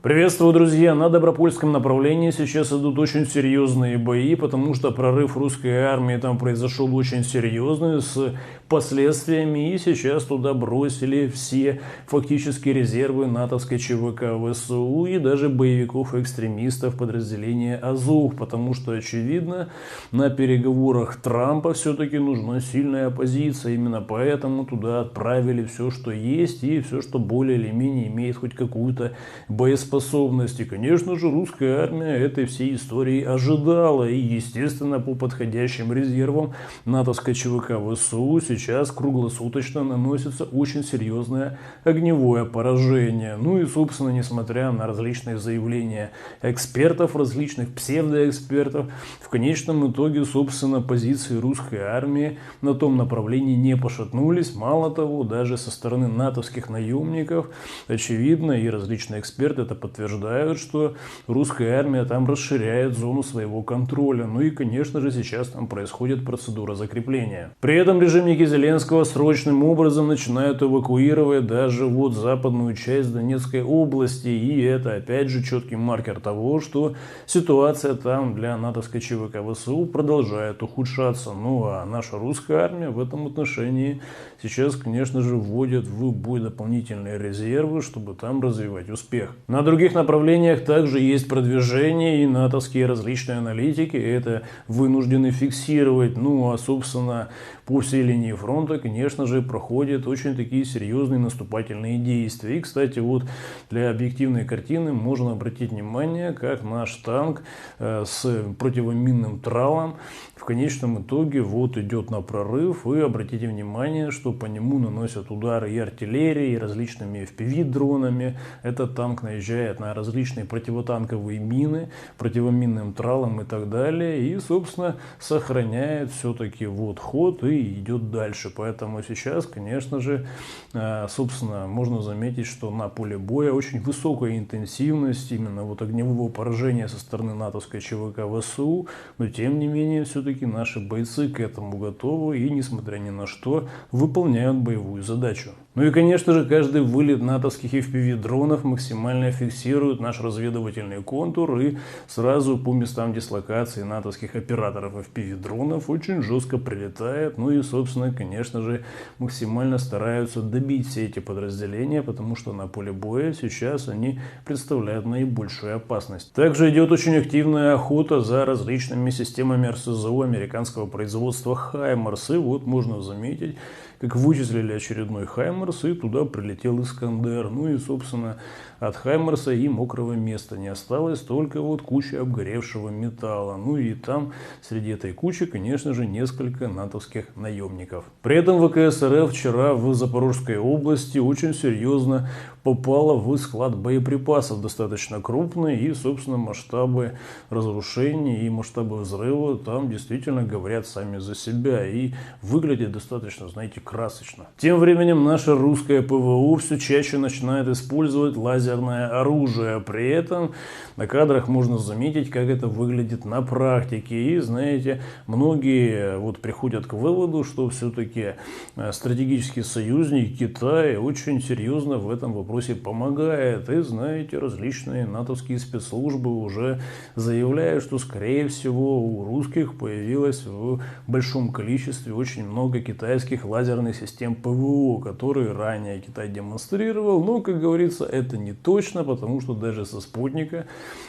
Приветствую, друзья! На Добропольском направлении сейчас идут очень серьезные бои, потому что прорыв русской армии там произошел очень серьезный, с последствиями, и сейчас туда бросили все фактически резервы натовской ЧВК ВСУ и даже боевиков-экстремистов подразделения Азов, потому что, очевидно, на переговорах Трампа все-таки нужна сильная оппозиция, именно поэтому туда отправили все, что есть, и все, что более или менее имеет хоть какую-то боеспособность. И, конечно же, русская армия этой всей истории ожидала. И, естественно, по подходящим резервам натовской ЧВК ВСУ сейчас круглосуточно наносится очень серьезное огневое поражение. Ну и, собственно, несмотря на различные заявления экспертов, различных псевдоэкспертов, в конечном итоге, собственно, позиции русской армии на том направлении не пошатнулись. Мало того, даже со стороны натовских наемников, очевидно, и различные эксперты это подтверждают, что русская армия там расширяет зону своего контроля. Ну и, конечно же, сейчас там происходит процедура закрепления. При этом режимники Зеленского срочным образом начинают эвакуировать даже вот западную часть Донецкой области. И это, опять же, четкий маркер того, что ситуация там для натовской ЧВК ВСУ продолжает ухудшаться. Ну а наша русская армия в этом отношении сейчас, конечно же, вводит в бой дополнительные резервы, чтобы там развивать успех. На других направлениях также есть продвижение, и натовские различные аналитики это вынуждены фиксировать. Ну а, собственно, по всей линии фронта, конечно же, проходят очень такие серьезные наступательные действия. И, кстати, вот для объективной картины можно обратить внимание, как наш танк с противоминным тралом в конечном итоге вот идет на прорыв. И обратите внимание, что по нему наносят удары и артиллерией, и различными FPV-дронами. Этот танк наезжает на различные противотанковые мины, противоминным тралом и так далее. И, собственно, сохраняет все-таки вот ход и идет дальше. Поэтому сейчас, конечно же, собственно, можно заметить, что на поле боя очень высокая интенсивность именно вот огневого поражения со стороны натовской ЧВК ВСУ. Но, тем не менее, все-таки наши бойцы к этому готовы и, несмотря ни на что, выполняют боевую задачу. Ну и, конечно же, каждый вылет натовских FPV-дронов максимально фиксирует наш разведывательный контур, и сразу по местам дислокации натовских операторов FPV-дронов очень жестко прилетает. Ну и, собственно, конечно же, максимально стараются добить все эти подразделения, потому что на поле боя сейчас они представляют наибольшую опасность. Также идет очень активная охота за различными системами РСЗО американского производства «Хаймарс». И вот можно заметить, как вычислили очередной «Хаймарс», и туда прилетел «Искандер». Ну и, собственно, от «Хаймарса» и мокрого места не осталось, только вот куча обгоревшего металла. Ну и там, среди этой кучи, конечно же, несколько натовских наемников. При этом ВКС РФ вчера в Запорожской области очень серьезно попала в склад боеприпасов, достаточно крупный, и, собственно, масштабы разрушений и масштабы взрыва там действительно говорят сами за себя и выглядит достаточно, знаете, красочно. Тем временем наше русское ПВО все чаще начинает использовать лазерное оружие. При этом на кадрах можно заметить, как это выглядит на практике. И, знаете, многие вот приходят к выводу, что все-таки стратегический союзник Китай очень серьезно в этом вопросе помогает. И, знаете, различные натовские спецслужбы уже заявляют, что, скорее всего, у русских появилось в большом количестве очень много китайских лазерных систем ПВО, которые ранее Китай демонстрировал. Но, как говорится, это не точно, потому что даже со спутника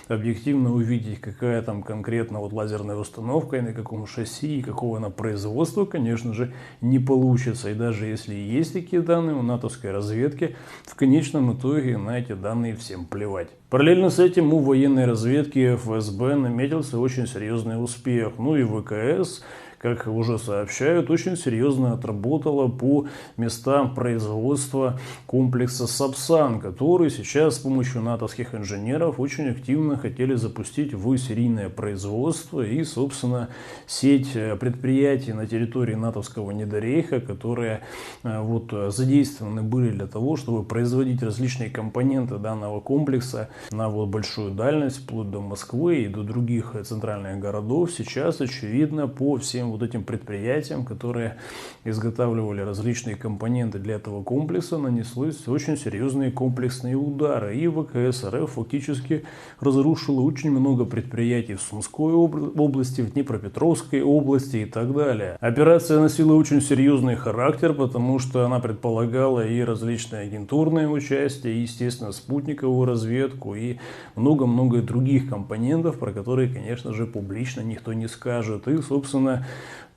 объективно увидеть, какая там конкретно вот лазерная установка и на каком шасси и какого она производства, конечно же, не получится. И даже если есть такие данные у натовской разведки, в конечном итоге на эти данные всем плевать. Параллельно с этим у военной разведки ФСБ наметился очень серьезный успех. Ну и ВКС, как уже сообщают, очень серьезно отработала по местам производства комплекса Сапсан, который сейчас с помощью натовских инженеров очень активно хотели запустить в серийное производство. И, собственно, сеть предприятий на территории натовского недорейха, которые вот задействованы были для того, чтобы производить различные компоненты данного комплекса на вот большую дальность, вплоть до Москвы и до других центральных городов, сейчас, очевидно, по всем вот этим предприятиям, которые изготавливали различные компоненты для этого комплекса, нанеслись очень серьезные комплексные удары. И ВКС РФ фактически разрушила очень много предприятий в Сумской области, в Днепропетровской области и так далее. Операция носила очень серьезный характер, потому что она предполагала и различные агентурное участие, и, естественно, спутниковую разведку и много-много других компонентов, про которые, конечно же, публично никто не скажет. И, собственно,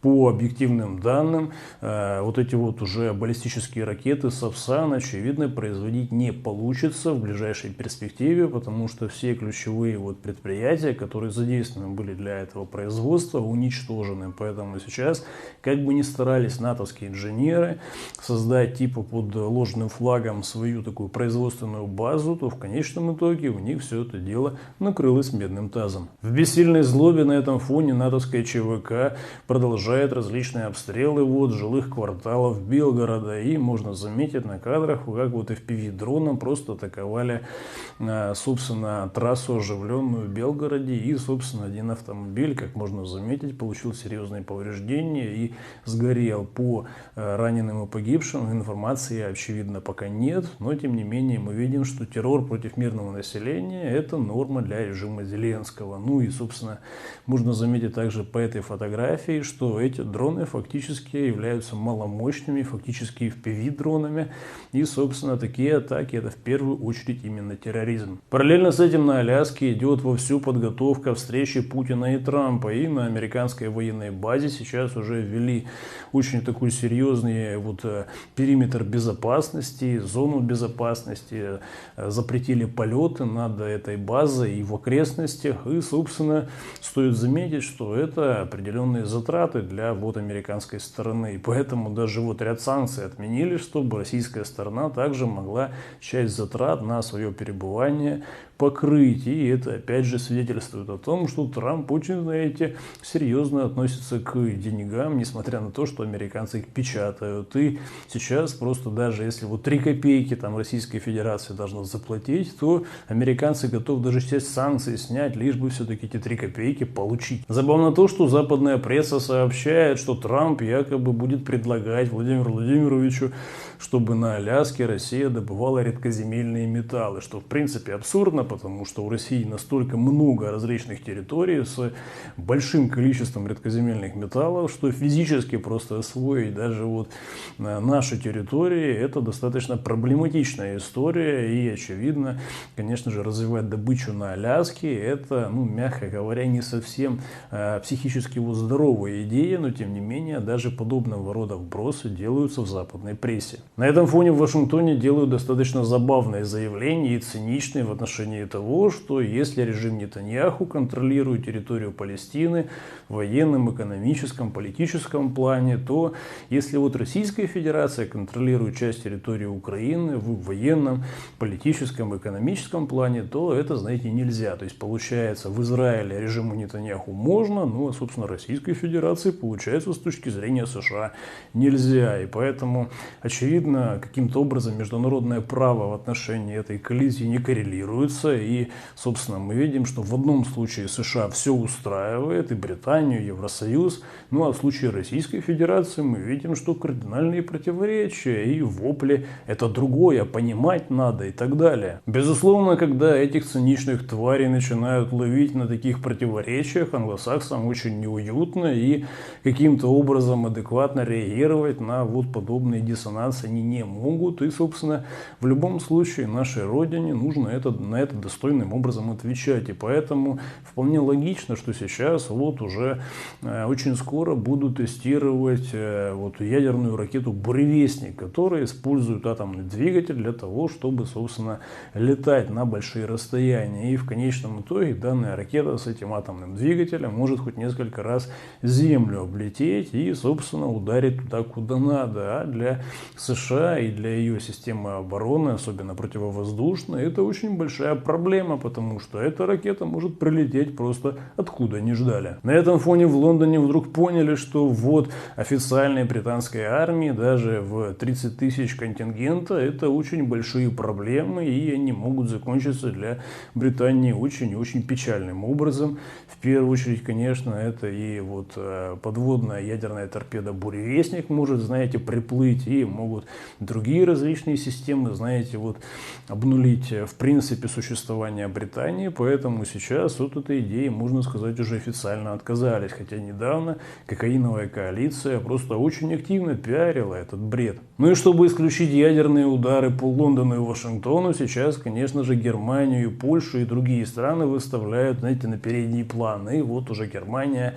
по объективным данным, вот эти вот уже баллистические ракеты Сапсан, очевидно, производить не получится в ближайшей перспективе, потому что все ключевые вот предприятия, которые задействованы были для этого производства, уничтожены. Поэтому сейчас, как бы ни старались натовские инженеры создать типа под ложным флагом свою такую производственную базу, то в конечном итоге у них все это дело накрылось медным тазом. В бессильной злобе на этом фоне натовская ЧВК продолжает различные обстрелы вот жилых кварталов Белгорода. И можно заметить на кадрах, как вот FPV-дроном просто атаковали, собственно, трассу оживленную в Белгороде. И, собственно, один автомобиль, как можно заметить, получил серьезные повреждения и сгорел. По раненым и погибшим информации, очевидно, пока нет. Но, тем не менее, мы видим, что террор против мирного населения – это норма для режима Зеленского. Ну и, собственно, можно заметить также по этой фотографии, что эти дроны фактически являются маломощными, фактически FPV-дронами. И, собственно, такие атаки – это в первую очередь именно терроризм. Параллельно с этим на Аляске идет вовсю подготовка встречи Путина и Трампа. И на американской военной базе сейчас уже ввели очень такой серьезный вот периметр безопасности, зону безопасности, запретили полеты над этой базой и в окрестностях. И, собственно, стоит заметить, что это определенные затраты для вот американской стороны. И поэтому даже вот ряд санкций отменили, чтобы российская сторона также могла часть затрат на свое перебывание покрыть. И это опять же свидетельствует о том, что Трамп очень, знаете, серьезно относится к деньгам, несмотря на то, что американцы их печатают. И сейчас просто даже если вот 3 копейки там Российская Федерация должна заплатить, то американцы готовы даже часть санкций снять, лишь бы все-таки эти 3 копейки получить. Забавно то, что западная пресса сообщает, что Трамп якобы будет предлагать Владимиру Владимировичу, чтобы на Аляске Россия добывала редкоземельные металлы, что в принципе абсурдно, потому что у России настолько много различных территорий с большим количеством редкоземельных металлов, что физически просто освоить даже вот наши территории – это достаточно проблематичная история. И очевидно, конечно же, развивать добычу на Аляске – это, ну, мягко говоря, не совсем психически вот здоровая идея, но тем не менее даже подобного рода вбросы делаются в западной прессе. На этом фоне в Вашингтоне делают достаточно забавные заявления и циничные в отношении того, что если режим Нетаньяху контролирует территорию Палестины в военном, экономическом, политическом плане, то если вот Российская Федерация контролирует часть территории Украины в военном, политическом, экономическом плане, то это, знаете, нельзя. То есть получается, в Израиле режиму Нетаньяху можно, но, собственно, Российской Федерации, получается, с точки зрения США нельзя. И поэтому, очевидно, каким-то образом международное право в отношении этой коллизии не коррелируется. И, собственно, мы видим, что в одном случае США все устраивает, и Британию, и Евросоюз. Ну а в случае Российской Федерации мы видим, что кардинальные противоречия и вопли – это другое, понимать надо и так далее. Безусловно, когда этих циничных тварей начинают ловить на таких противоречиях, англосаксам очень неуютно, и каким-то образом адекватно реагировать на вот подобные диссонансы они не могут. И, собственно, в любом случае нашей родине нужно на это достойным образом отвечать. И поэтому вполне логично, что сейчас вот уже очень скоро будут тестировать вот ядерную ракету «Буревестник», которая использует атомный двигатель для того, чтобы, собственно, летать на большие расстояния. И в конечном итоге данная ракета с этим атомным двигателем может хоть несколько раз Землю облететь и, собственно, ударить туда, куда надо. А для США и для ее системы обороны, особенно противовоздушной, это очень большая проблема, потому что эта ракета может прилететь просто откуда не ждали. На этом фоне в Лондоне вдруг поняли, что ввод официальной британской армии даже в 30 тысяч контингента — это очень большие проблемы, и они могут закончиться для Британии очень и очень печальным образом. В первую очередь, конечно, это и вот подводная ядерная торпеда «Буревестник» может, знаете, приплыть, и могут другие различные системы, знаете, вот обнулить в принципе существование Британии. Поэтому сейчас от этой идеи, можно сказать, уже официально отказались. Хотя недавно кокаиновая коалиция просто очень активно пиарила этот бред. Ну и чтобы исключить ядерные удары по Лондону и Вашингтону, сейчас, конечно же, Германию, Польшу и другие страны выставляют, знаете, на передний план. И вот уже Германия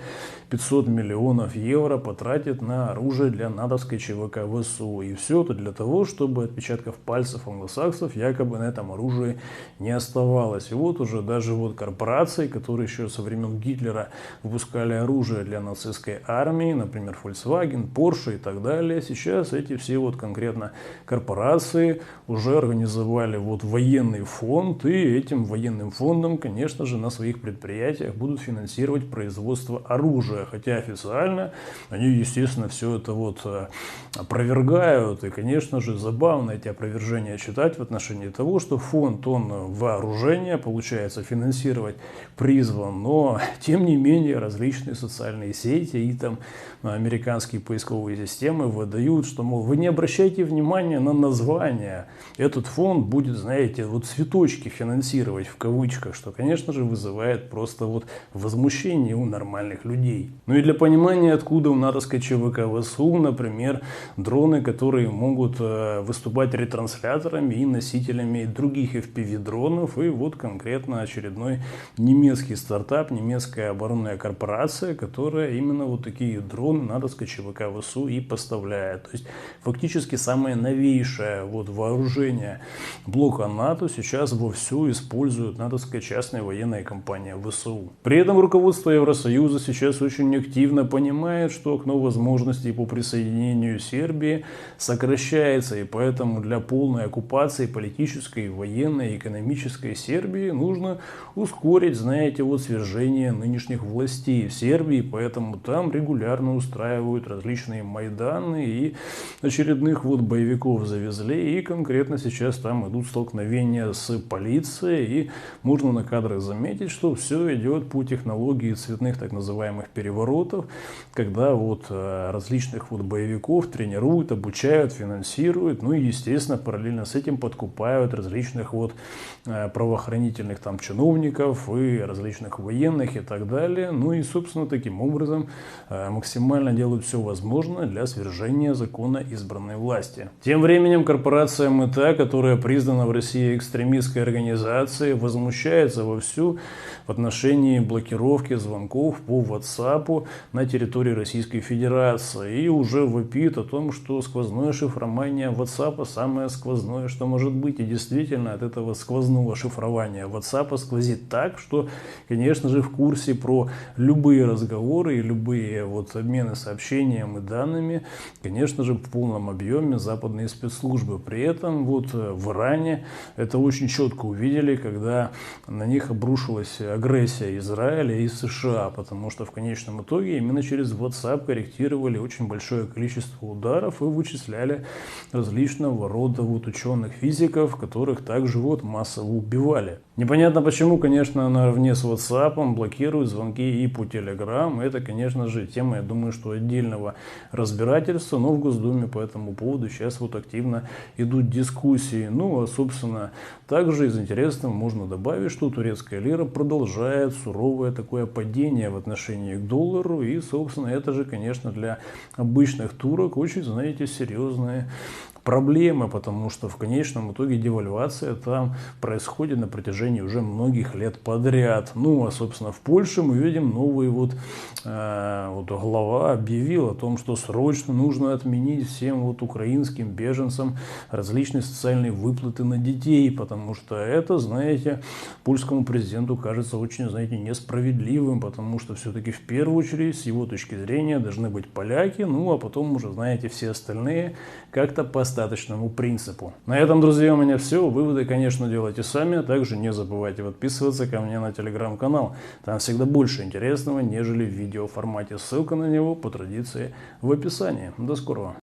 500 миллионов евро потратит на оружие для натовской ЧВК ВСУ. И все это для того, чтобы отпечатков пальцев англосаксов якобы на этом оружии не оставалось. И вот уже даже вот корпорации, которые еще со времен Гитлера выпускали оружие для нацистской армии, например, Volkswagen, Porsche и так далее, сейчас эти все вот конкретно корпорации уже организовали вот военный фонд, и этим военным фондом, конечно же, на своих предприятиях будут финансировать производство оружия. Хотя официально они, естественно, все это вот опровергают. И, конечно же, забавно эти опровержения читать в отношении того, что фонд, он вооружения, получается, финансировать призван, но, тем не менее, различные социальные сети и там американские поисковые системы выдают, что, мол, вы не обращайте внимания на название. Этот фонд будет, знаете, вот цветочки финансировать в кавычках, что, конечно же, вызывает просто вот возмущение у нормальных людей. Ну и для понимания, откуда у натовской ЧВК ВСУ, например, дроны, которые могут выступать ретрансляторами и носителями других FPV-дронов. И вот конкретно очередной немецкий стартап, немецкая оборонная корпорация, которая именно вот такие дроны натовской ЧВК ВСУ и поставляет. То есть фактически самое новейшее вот вооружение блока НАТО сейчас вовсю использует натовская частная военная компания ВСУ. При этом руководство Евросоюза сейчас очень активно понимает, что окно возможностей по присоединению Сербии сокращается, и поэтому для полной оккупации политической, военной, экономической Сербии нужно ускорить, знаете, вот свержение нынешних властей в Сербии, поэтому там регулярно устраивают различные майданы и очередных вот боевиков завезли, и конкретно сейчас там идут столкновения с полицией, и можно на кадрах заметить, что все идет по технологии цветных так называемых переворотов, когда вот различных вот боевиков тренируют, обучают, финансируют, ну и, естественно, параллельно с этим подкупают различных вот правоохранительных там чиновников и различных военных и так далее. Ну и, собственно, таким образом максимально делают все возможное для свержения закона избранной власти. Тем временем корпорация МТА, которая признана в России экстремистской организацией, возмущается вовсю в отношении блокировки звонков по WhatsApp на территории Российской Федерации и уже вопит о том, что сквозное шифрование WhatsApp самое сквозное, что может быть. И действительно, от этого сквозного шифрования WhatsApp сквозит так, что, конечно же, в курсе про любые разговоры и любые вот обмены сообщениями и данными, конечно же, в полном объеме западные спецслужбы. При этом вот в Иране это очень четко увидели, когда на них обрушилась агрессия Израиля и США, потому что в конечном итоге именно через WhatsApp корректировали очень большое количество ударов и вычисляли различного рода вот ученых физиков, которых также вот массово убивали. Непонятно почему, конечно, наравне с WhatsApp блокируют звонки и по Telegram. Это, конечно же, тема, я думаю, что отдельного разбирательства, но в Госдуме по этому поводу сейчас вот активно идут дискуссии. Ну, а, собственно, также из интересного можно добавить, что турецкая лира продолжает суровое такое падение в отношении к доллару. И, собственно, это же, конечно, для обычных турок очень, знаете, серьезные проблемы, потому что в конечном итоге девальвация там происходит на протяжении уже многих лет подряд. Ну, а, собственно, в Польше мы видим новый вот глава объявил о том, что срочно нужно отменить всем вот украинским беженцам различные социальные выплаты на детей, потому что это, знаете, польскому президенту кажется очень, знаете, несправедливым, потому что все-таки в первую очередь с его точки зрения должны быть поляки, ну, а потом уже, знаете, все остальные как-то по остаточному принципу. На этом, друзья, у меня все. Выводы, конечно, делайте сами, а также не забывайте подписываться ко мне на телеграм-канал. Там всегда больше интересного, нежели в видеоформате. Ссылка на него по традиции в описании. До скорого.